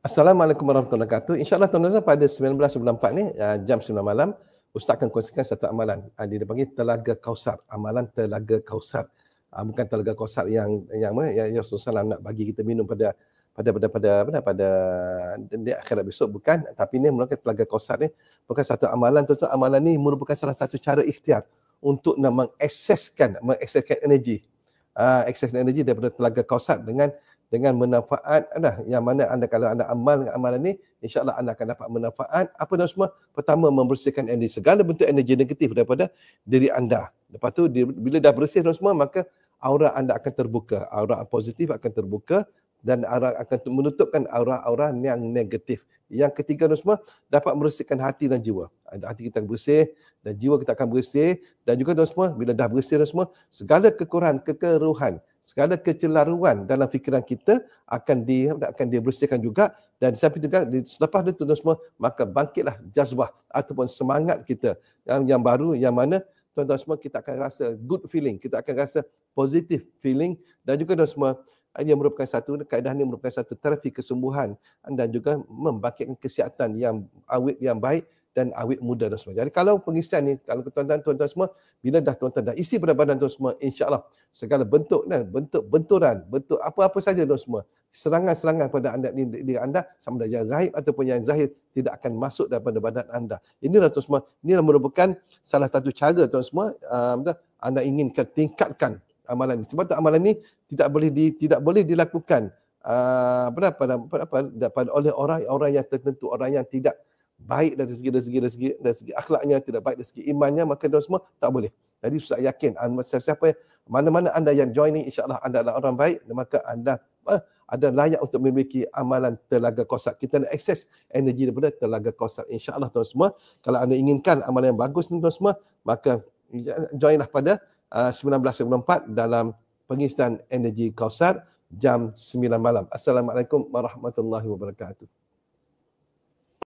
Assalamualaikum warahmatullahi wabarakatuh. InsyaAllah tuan-tuan pada 19.94 ni, jam 9 malam, Ustaz akan kongsikan satu amalan. Dia dipanggil Telaga Kausar. Amalan Telaga Kausar. Bukan Telaga Kausar yang mana yang Rasulullah SAW nak bagi kita minum pada di akhirat besok, bukan. Tapi ni merupakan Telaga Kausar ni bukan satu amalan. Tuan-tuan, amalan ni merupakan salah satu cara ikhtiar untuk nak mengakseskan energi. Akses energi daripada Telaga Kausar dengan manfaat yang mana anda kalau anda amal dengan amalan ni, insya-Allah anda akan dapat manfaat apa dan semua. Pertama, membersihkan energi, segala bentuk energi negatif daripada diri anda. Lepas tu bila dah bersih dan semua, maka aura anda akan terbuka, aura positif akan terbuka dan aura akan menutupkan aura-aura yang negatif. Yang ketiga dan semua, dapat membersihkan hati dan jiwa. Hati kita bersih dan jiwa kita akan bersih, dan juga dan semua bila dah bersih dan semua, segala kekurangan, kekeruhan, segala kecelaruan dalam fikiran kita akan dibersihkan juga. Dan sampai juga selepas itu dan semua, maka bangkitlah jazbah ataupun semangat kita yang baru, yang mana tuan-tuan semua kita akan rasa good feeling, kita akan rasa positive feeling. Dan juga dan semua, ia merupakan kaedah ini merupakan satu terapi kesembuhan dan juga membangkitkan kesihatan yang awet, yang baik dan awet muda dan semua. Jadi kalau pengisian ni, kalau tuan-tuan semua, bila tuan-tuan dah isi pada badan tuan semua, insya-Allah segala bentuk benturan, bentuk apa-apa saja tuan semua, serangan-serangan pada diri anda, sama ada yang gaib ataupun yang zahir, tidak akan masuk daripada badan anda. Inilah tuan semua, inilah merupakan salah satu cara tuan semua anda inginkan tingkatkan amalan ini. Sebab tu amalan ini tidak boleh dilakukan oleh orang yang tertentu, orang yang tidak baik dari segi akhlaknya, tidak baik dari segi imannya, maka dia semua tak boleh. Jadi Ustaz yakin siapa mana-mana anda yang join ni, insya-Allah anda adalah orang baik, maka anda ada layak untuk memiliki amalan Telaga Kausar. Kita nak akses energi daripada Telaga Kausar, insya-Allah tuan semua. Kalau anda inginkan amalan yang bagus ni tuan semua, maka joinlah pada 19.94 dalam pengisian energi Kausar jam 9 malam. Assalamualaikum warahmatullahi wabarakatuh.